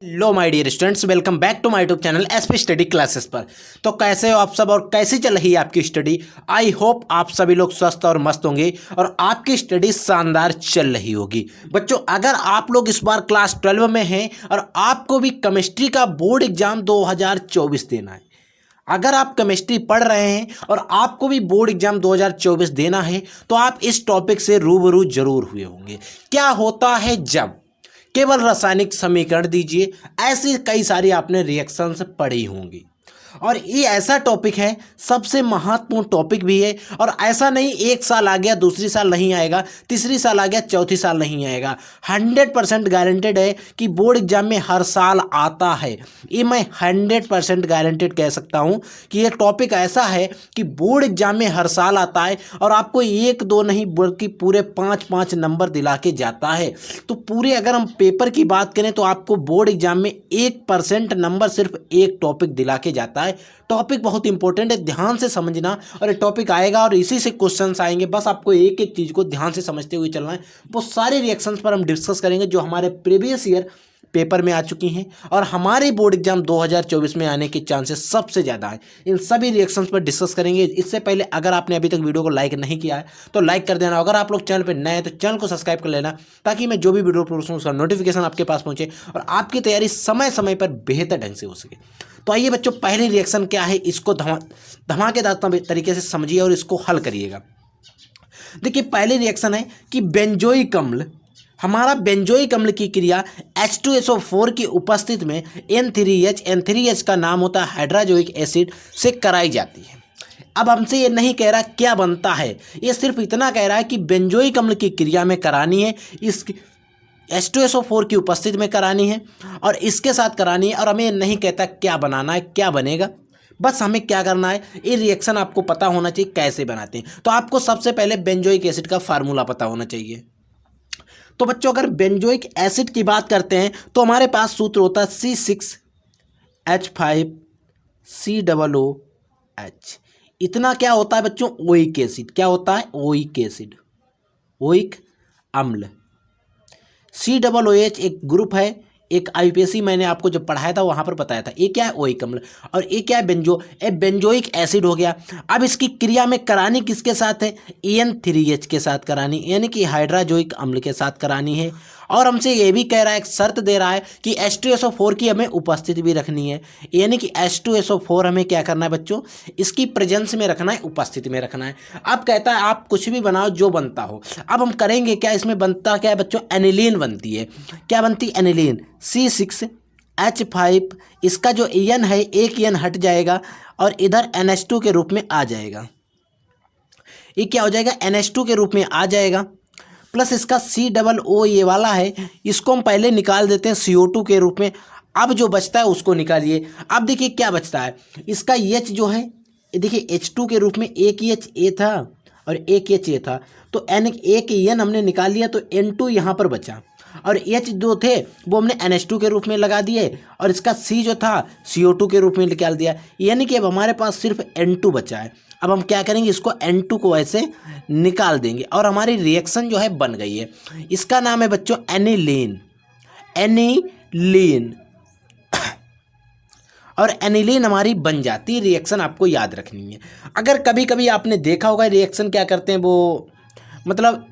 Low my dear students, welcome back to my YouTube channel SP study classes पर। तो कैसे हो आप सब और कैसी चल रही है आपकी स्टडी। आई होप आप सभी लोग स्वस्थ और मस्त होंगे और आपकी स्टडी शानदार चल रही होगी। बच्चों, अगर आप लोग इस बार क्लास 12 में हैं और आपको भी केमिस्ट्री का बोर्ड एग्जाम 2024 देना है, अगर आप केमिस्ट्री पढ़ रहे हैं और आपको भी बोर्ड एग्जाम 2024 देना है, तो आप इस टॉपिक से रूबरू जरूर हुए होंगे। क्या होता है जब केवल रासायनिक समीकरण दीजिए, ऐसी कई सारी आपने रिएक्शंस पढ़ी होंगी और ये ऐसा टॉपिक है, सबसे महत्वपूर्ण टॉपिक भी है। और ऐसा नहीं एक साल आ गया दूसरी साल नहीं आएगा, तीसरी साल आ गया चौथी साल नहीं आएगा। 100% गारंटेड है कि बोर्ड एग्जाम में हर साल आता है। ये मैं 100% गारंटेड कह सकता हूँ कि ये टॉपिक ऐसा है कि बोर्ड एग्जाम में हर साल आता है और आपको एक दो नहीं बल्कि पूरे 5-5 नंबर दिला के जाता है। तो पूरे अगर हम पेपर की बात करें तो आपको बोर्ड एग्जाम में 1% नंबर सिर्फ एक टॉपिक दिला के जाता है। टॉपिक बहुत इंपॉर्टेंट है, ध्यान से समझना। और ये टॉपिक आएगा और इसी से क्वेश्चंस आएंगे, बस आपको एक एक चीज को ध्यान से समझते हुए चलना है। वो सारे रिएक्शंस पर हम डिस्कस करेंगे जो हमारे प्रीवियस ईयर पेपर में आ चुकी हैं और हमारे बोर्ड एग्जाम 2024 में आने के चांसेस सबसे ज़्यादा हैं। इन सभी रिएक्शंस पर डिस्कस करेंगे। इससे पहले अगर आपने अभी तक वीडियो को लाइक नहीं किया है तो लाइक कर देना। अगर आप लोग चैनल पर नए हैं तो चैनल को सब्सक्राइब कर लेना, ताकि मैं जो भी वीडियो अपलोड करूं उसका नोटिफिकेशन आपके पास पहुंचे और आपकी तैयारी समय समय पर बेहतर ढंग से हो सके। तो आइए बच्चों, पहली रिएक्शन क्या है, इसको धमाकेदार तरीके से समझिए और इसको हल करिएगा। देखिए, पहली रिएक्शन है कि बेंजोइक अम्ल, हमारा बेंजोइक अम्ल की क्रिया H2SO4 की उपस्थिति में N3H का नाम होता है हाइड्रोजोइक एसिड से कराई जाती है। अब हमसे ये नहीं कह रहा क्या बनता है, ये सिर्फ इतना कह रहा है कि बेंजोइक अम्ल की क्रिया में करानी है, इस H2SO4 की उपस्थिति में करानी है और इसके साथ करानी है। और हमें नहीं कहता क्या बनाना है, क्या बनेगा, बस हमें क्या करना है, ये रिएक्शन आपको पता होना चाहिए कैसे बनाते हैं। तो आपको सबसे पहले बेंजोइक एसिड का फार्मूला पता होना चाहिए। तो बच्चों, अगर बेंजोइक एसिड की बात करते हैं तो हमारे पास सूत्र होता है C6H5COOH। इतना क्या होता है बच्चों, ओइक एसिड। क्या होता है, ओइक एसिड, ओइक अम्ल। COOH एक ग्रुप है, एक IUPAC मैंने आपको जब पढ़ाया था वहां पर बताया था। ये क्या है, ओइक अम्ल, और ये क्या है, बेंजोइक एसिड हो गया। अब इसकी क्रिया में करानी किसके साथ है, N3H के साथ करानी, यानी कि हाइड्रोजोइक अम्ल के साथ करानी है। और हमसे ये भी कह रहा है, एक शर्त दे रहा है कि H2SO4 की हमें उपस्थिति भी रखनी है, यानी कि H2SO4 हमें क्या करना है बच्चों, इसकी प्रेजेंस में रखना है, उपस्थिति में रखना है। अब कहता है आप कुछ भी बनाओ जो बनता हो। अब हम करेंगे क्या, इसमें बनता क्या है बच्चों, एनिलीन बनती है। क्या बनती है, एनिलीन, C6H5, इसका जो N है एक N हट जाएगा और इधर NH2 के रूप में आ जाएगा। ये क्या हो जाएगा, NH2 के रूप में आ जाएगा, प्लस इसका COO ये वाला है, इसको हम पहले निकाल देते हैं CO2 के रूप में। अब जो बचता है उसको निकालिए। अब देखिए क्या बचता है, इसका H जो है, देखिए H2 के रूप में एक H A था और एक H A था, तो एक N हमने निकाल लिया तो N2 यहाँ पर बचा और H जो थे वो हमने NH2 के रूप में लगा दिए और इसका C जो था CO2 के रूप में निकाल दिया, यानी कि अब हमारे पास सिर्फ N2 बचा है। अब हम क्या करेंगे, इसको N2 को ऐसे निकाल देंगे और हमारी रिएक्शन जो है बन गई है। इसका नाम है बच्चों एनिलीन, एनिलीन। और एनिलीन हमारी बन जाती है। रिएक्शन आपको याद रखनी है। अगर कभी कभी आपने देखा होगा रिएक्शन क्या करते हैं, वो मतलब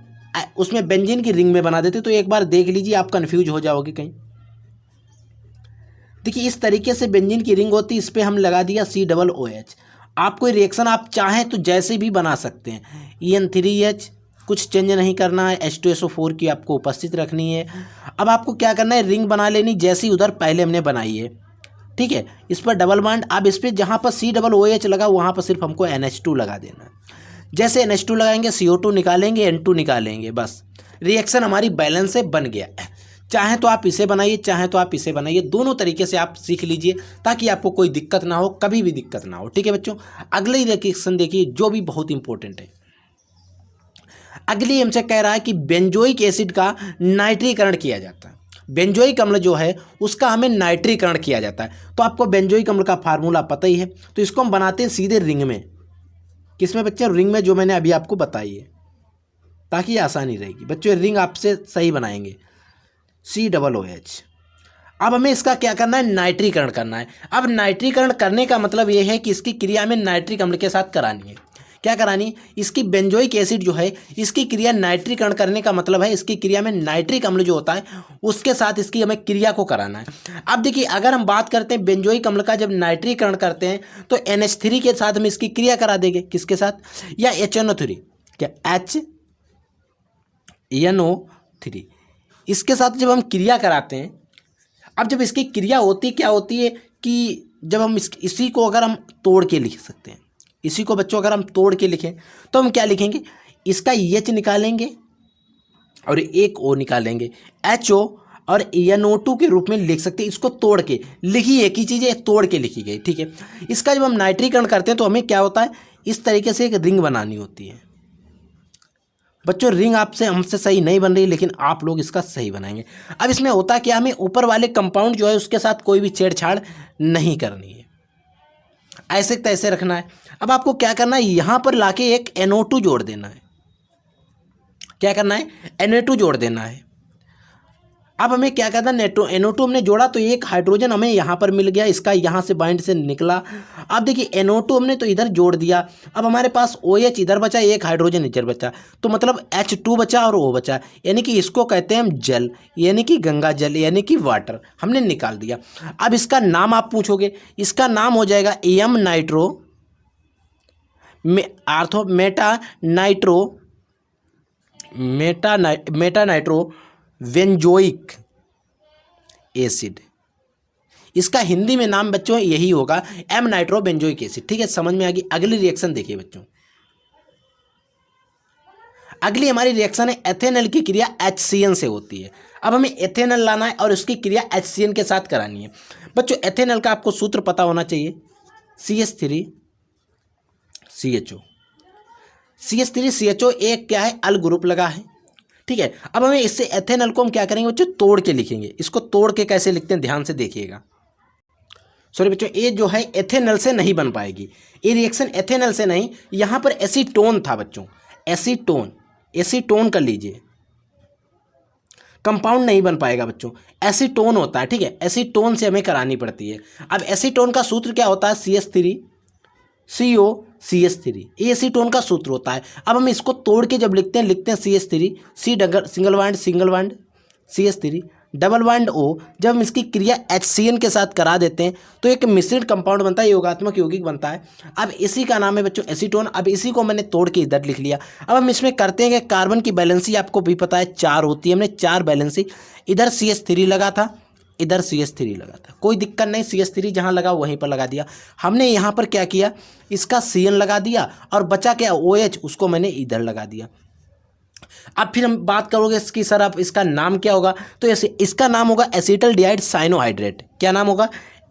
उसमें बेंजीन की रिंग में बना देते, तो एक बार देख लीजिए, आप कंफ्यूज हो जाओगे कहीं। देखिए इस तरीके से बेंजीन की रिंग होती है, इस पर हम लगा दिया COOH। आपको रिएक्शन आप चाहें तो जैसे भी बना सकते हैं, N3H, कुछ चेंज नहीं करना है, H2SO4 की आपको उपस्थित रखनी है। अब आपको क्या करना है, रिंग बना लेनी जैसी उधर पहले हमने बनाई है, ठीक है। इस पर डबल बॉन्ड, अब इस पर जहाँ पर COOH लगा वहाँ पर सिर्फ हमको NH2 लगा देना है। जैसे NH2 लगाएंगे CO2 निकालेंगे, N2 निकालेंगे, बस रिएक्शन हमारी बैलेंस से बन गया। चाहे तो आप इसे बनाइए, चाहे तो आप इसे बनाइए, दोनों तरीके से आप सीख लीजिए ताकि आपको कोई दिक्कत ना हो, कभी भी दिक्कत ना हो, ठीक है बच्चों। अगली रिएक्शन देखिए जो भी बहुत इंपॉर्टेंट है। अगली हमसे कह रहा है कि बेंजोइक एसिड का नाइट्रीकरण किया जाता है। बेंजोइक अम्ल जो है उसका हमें नाइट्रीकरण किया जाता है। तो आपको बेंजोइक अम्ल का फार्मूला पता ही है, तो इसको हम बनाते हैं सीधे रिंग में। किसमें बच्चे, रिंग में, जो मैंने अभी आपको बताई है, ताकि आसानी रहेगी बच्चों। रिंग आपसे सही बनाएंगे, COOH। अब हमें इसका क्या करना है, नाइट्रीकरण करना है। अब नाइट्रीकरण करने का मतलब ये है कि इसकी क्रिया हमें नाइट्रिक अम्ल के साथ करानी है। क्या करानी है, इसकी बेंजोइक एसिड जो है इसकी क्रिया नाइट्रीकरण करने का मतलब है इसकी क्रिया में नाइट्रिक अम्ल जो होता है उसके साथ इसकी हमें क्रिया को कराना है। अब देखिए अगर हम बात करते हैं बेंजोइक अम्ल का, जब नाइट्रीकरण करते हैं तो NH3 के साथ हम इसकी क्रिया करा देंगे, किसके साथ, या HNO3, क्या HNO3, इसके साथ जब हम क्रिया कराते हैं। अब जब इसकी क्रिया होती क्या होती है कि जब हम इसी को अगर हम तोड़ के लिख सकते हैं, इसी को बच्चों अगर हम तोड़ के लिखें तो हम क्या लिखेंगे, इसका H निकालेंगे और एक O निकालेंगे, HO और NO2 के रूप में लिख सकते हैं। इसको तोड़ के लिखी एक ही चीज़ है, तोड़ के लिखी गई, ठीक है। इसका जब हम नाइट्रीकरण करते हैं तो हमें क्या होता है, इस तरीके से एक रिंग बनानी होती है। बच्चों रिंग आपसे हमसे सही नहीं बन रही, लेकिन आप लोग इसका सही बनाएंगे। अब इसमें होता क्या, हमें ऊपर वाले कंपाउंड जो है उसके साथ कोई भी छेड़छाड़ नहीं करनी है, ऐसे तैसे रखना है। अब आपको क्या करना है, यहाँ पर लाके एक NO2 जोड़ देना है। क्या करना है, NO2 जोड़ देना है। अब हमें क्या करना है, NO2 हमने जोड़ा तो एक हाइड्रोजन हमें यहाँ पर मिल गया, इसका यहाँ से बाइंड से निकला। अब देखिए NO2 हमने तो इधर जोड़ दिया, अब हमारे पास OH इधर बचा, एक हाइड्रोजन इधर बचा, तो मतलब H2 बचा और O बचा, यानी कि इसको कहते हैं हम जल, यानी कि गंगा जल, यानी कि वाटर हमने निकाल दिया। अब इसका नाम आप पूछोगे, इसका नाम हो जाएगा M nitro meta nitro benzoic acid. इसका हिंदी में नाम बच्चों यही होगा, एम नाइट्रो बेंजोइक एसिड, ठीक है। समझ में आ गई। अगली रिएक्शन देखिए बच्चों, अगली हमारी रिएक्शन है एथेनॉल की क्रिया HCN से होती है। अब हमें एथेनॉल लाना है और उसकी क्रिया HCN के साथ करानी है। बच्चों एथेनॉल का आपको सूत्र पता होना चाहिए, CH3CHO एक क्या है, अल ग्रुप लगा है, ठीक है। अब हमें इससे एथेनॉल को हम क्या करेंगे बच्चों, तोड़ के लिखेंगे। इसको तोड़ के कैसे लिखते हैं ध्यान से देखिएगा। सॉरी बच्चों, ये जो है एथेनॉल से नहीं बन पाएगी, ये रिएक्शन एथेनॉल से नहीं, यहाँ पर एसीटोन था बच्चों, एसीटोन कर लीजिए, कंपाउंड नहीं बन पाएगा बच्चों, एसीटोन होता है, ठीक है। एसीटोन से हमें करानी पड़ती है। अब एसीटोन का सूत्र क्या होता है, CH3COCH3, ये एसीटोन का सूत्र होता है। अब हम इसको तोड़ के जब लिखते हैं CH3, single bond CH3 double bond O, जब हम इसकी क्रिया HCN के साथ करा देते हैं तो एक मिश्रित कंपाउंड बनता है, योगात्मक यौगिक बनता है। अब इसी का नाम है बच्चों एसीटोन। अब इसी को मैंने तोड़ के इधर लिख लिया। अब हम इसमें करते हैं कि कार्बन की बैलेंसी आपको भी पता है 4 होती है, हमने 4 बैलेंसी, इधर CH3 लगा था, इधर CH3 लगा था, कोई दिक्कत नहीं, CH3 जहाँ लगा वहीं पर लगा दिया। हमने यहाँ पर क्या किया, इसका CN लगा दिया और बचा क्या OH, उसको मैंने इधर लगा दिया। अब फिर हम बात करोगे इसकी, सर अब इसका नाम क्या होगा, तो इसका नाम होगा एसिटल्डिहाइड साइनोहाइड्रेट। क्या नाम होगा,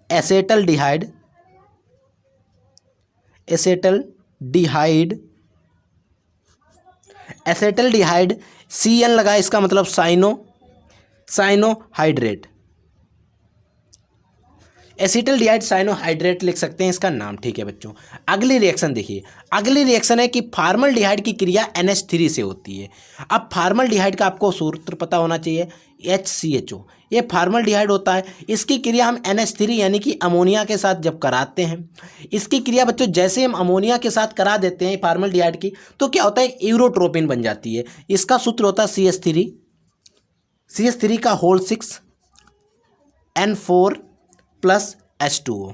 एसिटल्डिहाइड CN लगा, इसका मतलब साइनोहाइड्रेट, एसिटल्डिहाइड साइनोहाइड्रेट लिख सकते हैं इसका नाम, ठीक है बच्चों। अगली रिएक्शन देखिए, अगली रिएक्शन है कि फार्मल्डिहाइड की क्रिया NH3 से होती है। अब फार्मल्डिहाइड का आपको सूत्र पता होना चाहिए, HCHO, ये फार्मल्डिहाइड होता है। इसकी क्रिया हम NH3 यानी कि अमोनिया के साथ जब कराते हैं, इसकी क्रिया बच्चों जैसे हम अमोनिया के साथ करा देते हैं फार्मल्डिहाइड की, तो क्या होता है, यूरोट्रोपिन बन जाती है। इसका सूत्र होता है CH3 का होल 6 N4 प्लस H2O।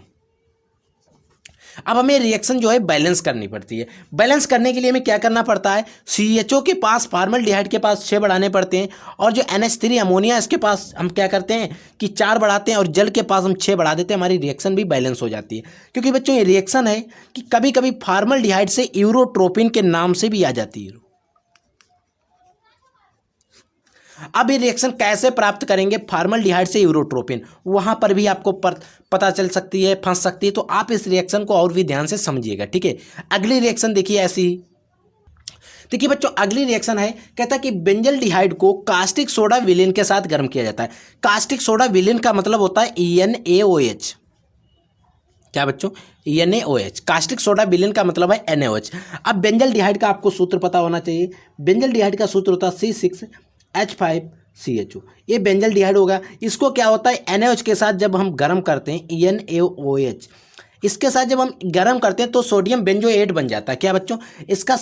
अब हमें रिएक्शन जो है बैलेंस करनी पड़ती है। बैलेंस करने के लिए हमें क्या करना पड़ता है, CHO के पास फार्मल्डिहाइड के पास 6 बढ़ाने पड़ते हैं, और जो NH3 अमोनिया इसके पास हम क्या करते हैं कि 4 बढ़ाते हैं, और जल के पास हम 6 बढ़ा देते हैं, हमारी रिएक्शन भी बैलेंस हो जाती है। क्योंकि बच्चों ये रिएक्शन है कि कभी कभी फार्मल्डिहाइड से यूरोट्रोपिन के नाम से भी आ जाती है। अब ये रिएक्शन कैसे प्राप्त करेंगे फार्मल्डिहाइड से यूरोट्रोपिन, वहां पर भी आपको पता चल सकती है, फंस सकती है, तो आप इस रिएक्शन को और भी ध्यान से समझिएगा, ठीक है। अगली रिएक्शन देखिए ऐसी ही, देखिए बच्चों अगली रिएक्शन है, कहता है कि बेंजल्डिहाइड को कास्टिक सोडा विलेन के साथ गर्म किया जाता है। कास्टिक सोडा विलेन का मतलब होता है NaOH। क्या बच्चों, NaOH, कास्टिक सोडा विलेन का मतलब है NaOH। अब बेंजल्डिहाइड का आपको सूत्र पता होना चाहिए, बेंजल्डिहाइड का सूत्र होता है C6H5 CHO, ये बेंजल डिहाइड होगा। इसको क्या होता है NaOH के साथ जब हम गर्म करते हैं NaOH, इसके साथ जब हम गर्म करते हैं तो सोडियम बेंजोएट बन जाता है। क्या बच्चों, इसका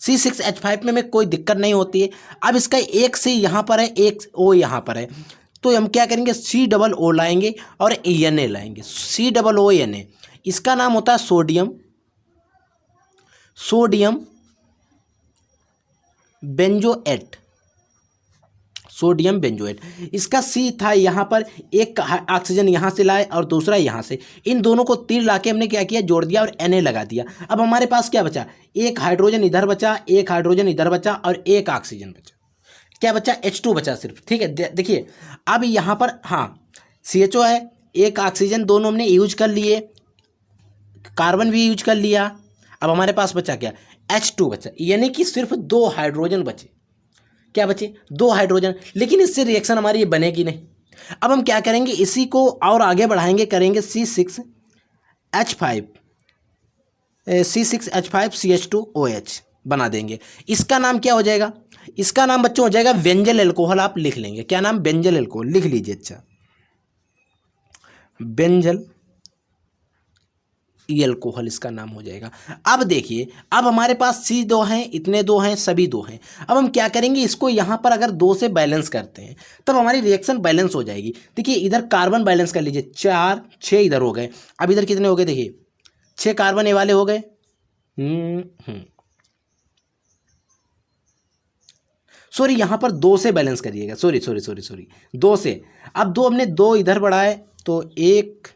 C6H5 में कोई दिक्कत नहीं होती है। अब इसका एक C यहाँ पर है, एक O यहाँ पर है, तो हम क्या करेंगे COO लाएंगे और Na लाएंगे, COONA। इसका नाम होता है सोडियम बेंजोएट, सोडियम बेंजोएट। इसका C था यहाँ पर, एक ऑक्सीजन यहाँ से लाए और दूसरा यहाँ से, इन दोनों को तीर लाके हमने क्या किया, जोड़ दिया और Na लगा दिया। अब हमारे पास क्या बचा, एक हाइड्रोजन इधर बचा, एक हाइड्रोजन इधर बचा और एक ऑक्सीजन बचा। क्या बचा, H2 बचा सिर्फ। ठीक है, देखिए अब यहाँ पर हाँ CHO है, एक ऑक्सीजन, दोनों हमने यूज कर लिए, कार्बन भी यूज कर लिया। अब हमारे पास बचा क्या, H2 बचा, यानी कि सिर्फ 2 हाइड्रोजन बचे। क्या बचे, 2 हाइड्रोजन, लेकिन इससे रिएक्शन हमारी ये बनेगी नहीं। अब हम क्या करेंगे, इसी को और आगे बढ़ाएंगे, करेंगे C6H5CH2OH बना देंगे। इसका नाम क्या हो जाएगा, इसका नाम बच्चों हो जाएगा बेंजल एल्कोहल। आप लिख लेंगे, क्या नाम, बेंजल एल्कोहल लिख लीजिए। अच्छा, बेंजल एल्कोहल इसका नाम हो जाएगा। अब देखिए, अब हमारे पास C2 हैं, इतने 2 हैं, सभी 2 हैं। अब हम क्या करेंगे, इसको यहाँ पर अगर 2 से बैलेंस करते हैं तब हमारी रिएक्शन बैलेंस हो जाएगी। देखिए इधर कार्बन बैलेंस कर लीजिए, 4 6 इधर हो गए। अब इधर कितने हो गए, देखिए 6 कार्बन ये वाले हो गए। सॉरी, यहाँ पर 2 से बैलेंस करिएगा, सॉरी 2 से। अब 2 हमने 2 इधर बढ़ाए तो 1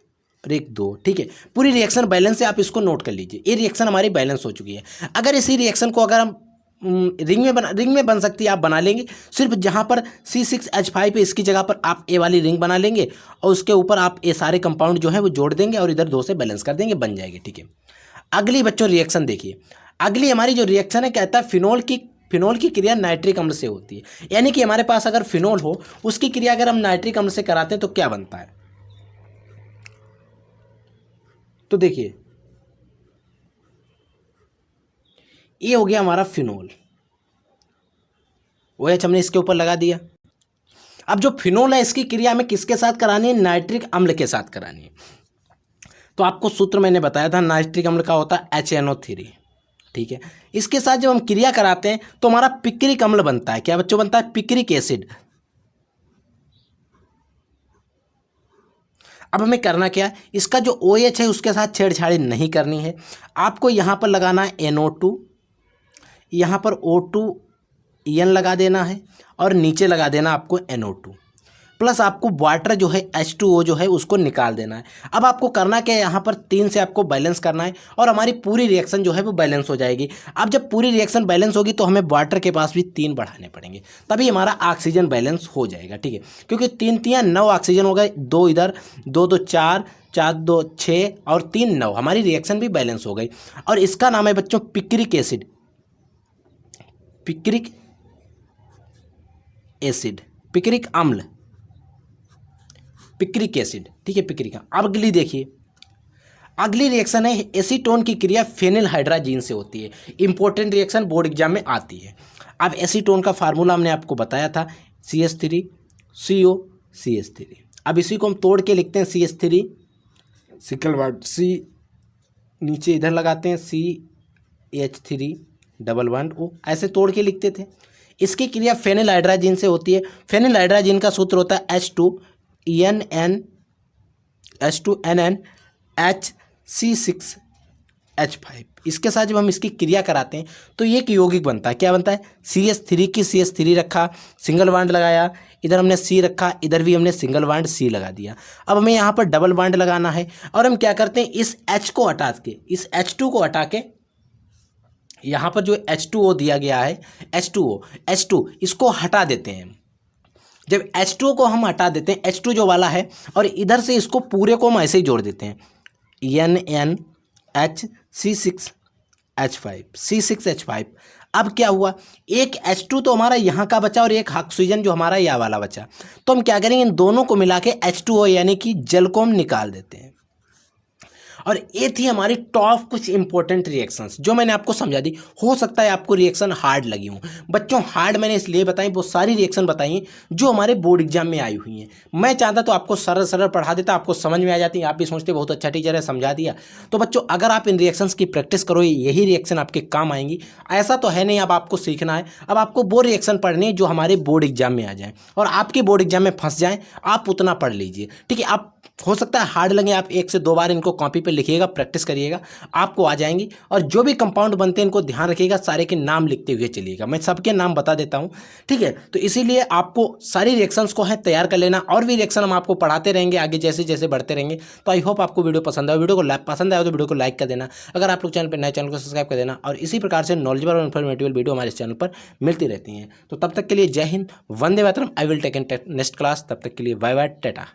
और 1 2। ठीक है, पूरी रिएक्शन बैलेंस है, आप इसको नोट कर लीजिए। ये रिएक्शन हमारी बैलेंस हो चुकी है। अगर इसी रिएक्शन को अगर हम रिंग में बन सकती है, आप बना लेंगे। सिर्फ जहाँ पर C6H5 है इसकी जगह पर आप ए वाली रिंग बना लेंगे और उसके ऊपर आप ये सारे कंपाउंड जो है वो जोड़ देंगे और इधर 2 से बैलेंस कर देंगे, बन जाएगी। ठीक है, अगली बच्चों रिएक्शन देखिए। अगली हमारी जो रिएक्शन है, कहता है फिनोल की क्रिया नाइट्रिक अम्ल से होती है। यानी कि हमारे पास अगर फिनोल हो, उसकी क्रिया अगर हम नाइट्रिक अम्ल से कराते हैं तो क्या बनता है, तो देखिए ये हो गया हमारा फिनोल, OH हमने इसके ऊपर लगा दिया। अब जो फिनोल है इसकी क्रिया हमें किसके साथ करानी है, नाइट्रिक अम्ल के साथ करानी है। तो आपको सूत्र मैंने बताया था, नाइट्रिक अम्ल का होता है HNO3। ठीक है, इसके साथ जब हम क्रिया कराते हैं तो हमारा पिक्रिक अम्ल बनता है। क्या बच्चों बनता है, पिक्रिक एसिड। अब हमें करना क्या है, इसका जो OH है उसके साथ छेड़छाड़ी नहीं करनी है। आपको यहाँ पर लगाना है NO2, यहाँ पर O2N लगा देना है और नीचे लगा देना आपको NO2, प्लस आपको वाटर जो है H2O जो है उसको निकाल देना है। अब आपको करना क्या है, यहाँ पर 3 से आपको बैलेंस करना है और हमारी पूरी रिएक्शन जो है वो बैलेंस हो जाएगी। अब जब पूरी रिएक्शन बैलेंस होगी तो हमें वाटर के पास भी 3 बढ़ाने पड़ेंगे, तभी हमारा ऑक्सीजन बैलेंस हो जाएगा। ठीक है, क्योंकि 3 3 9 ऑक्सीजन हो गए, 2 इधर, 2 2 4, 4 2 6 और 3 9, हमारी रिएक्शन भी बैलेंस हो गई। और इसका नाम है बच्चों picric acid, picric acid, picric अम्ल, पिक्रिक एसिड। ठीक है, पिक्रिक। अब अगली देखिए, अगली रिएक्शन है एसीटोन की क्रिया फेनिल हाइड्राजीन से होती है। इंपॉर्टेंट रिएक्शन बोर्ड एग्जाम में आती है। अब एसीटोन का फार्मूला हमने आपको बताया था, CH3COCH3। अब इसी को हम तोड़ के लिखते हैं CH3 सिकल वर्ड C, नीचे इधर लगाते हैं CH3 डबल बॉन्ड O, ऐसे तोड़ के लिखते थे। इसकी क्रिया फेनिल हाइड्राजीन से होती है। फेनिल हाइड्राजीन का सूत्र होता है H2NN इसके साथ जब हम इसकी क्रिया कराते हैं तो ये एक यौगिक बनता है। क्या बनता है, CH3 की CH3 रखा, सिंगल बॉन्ड लगाया, इधर हमने C रखा, इधर भी हमने सिंगल बॉन्ड C लगा दिया। अब हमें यहाँ पर डबल बॉन्ड लगाना है और हम क्या करते हैं, इस H को हटा के, इस H2 को हटा के, यहाँ पर जो H2O दिया गया है, H2 इसको हटा देते हैं। जब H2 को हम हटा देते हैं, H2 जो वाला है, और इधर से इसको पूरे को हम ऐसे ही जोड़ देते हैं, NNHC6H5। अब क्या हुआ, एक H2 तो हमारा यहाँ का बचा और एक ऑक्सीजन जो हमारा यह वाला बचा। तो हम क्या करेंगे, इन दोनों को मिला के H2O यानी कि जल को हम निकाल देते हैं। और ये थी हमारी टॉप कुछ इंपॉर्टेंट रिएक्शंस जो मैंने आपको समझा दी। हो सकता है आपको रिएक्शन हार्ड लगी हो बच्चों, हार्ड मैंने इसलिए बताई, वो सारी रिएक्शन बताई जो हमारे बोर्ड एग्जाम में आई हुई हैं। मैं चाहता तो आपको सरल सरल पढ़ा देता, आपको समझ में आ जाती, आप भी सोचते बहुत अच्छा टीचर है समझा दिया। तो बच्चों अगर आप इन रिएक्शंस की प्रैक्टिस करो यही रिएक्शन आपके काम आएंगी। ऐसा तो है नहीं अब आपको सीखना है, अब आपको वो रिएक्शन पढ़नी है जो हमारे बोर्ड एग्जाम में आ जाए और आपके बोर्ड एग्जाम में फंस जाएं, आप उतना पढ़ लीजिए। ठीक है, आप हो सकता है हार्ड लगे, आप 1 से 2 बार इनको कॉपी पे लिखिएगा, प्रैक्टिस करिएगा, आपको आ जाएंगी। और जो भी कंपाउंड बनते हैं इनको ध्यान रखिएगा, सारे के नाम लिखते हुए चलिएगा, मैं सबके नाम बता देता हूँ। ठीक है, तो इसीलिए आपको सारी रिएक्शंस को है तैयार कर लेना, और भी रिएक्शन हम आपको पढ़ाते रहेंगे आगे जैसे जैसे बढ़ते रहेंगे। तो आई होप आपको वीडियो पसंद आए, वीडियो को पसंद आए तो वीडियो को लाइक कर देना, अगर आप लोग चैनल पर नए चैनल को सब्सक्राइब कर देना, और इसी प्रकार से नॉलेजेबल और इन्फॉर्मेटिव वीडियो हमारे चैनल पर मिलती रहती हैं। तो तब तक के लिए जय हिंद, वंदे मातरम। I will take in next class, तब तक के लिए बाय बाय, टाटा।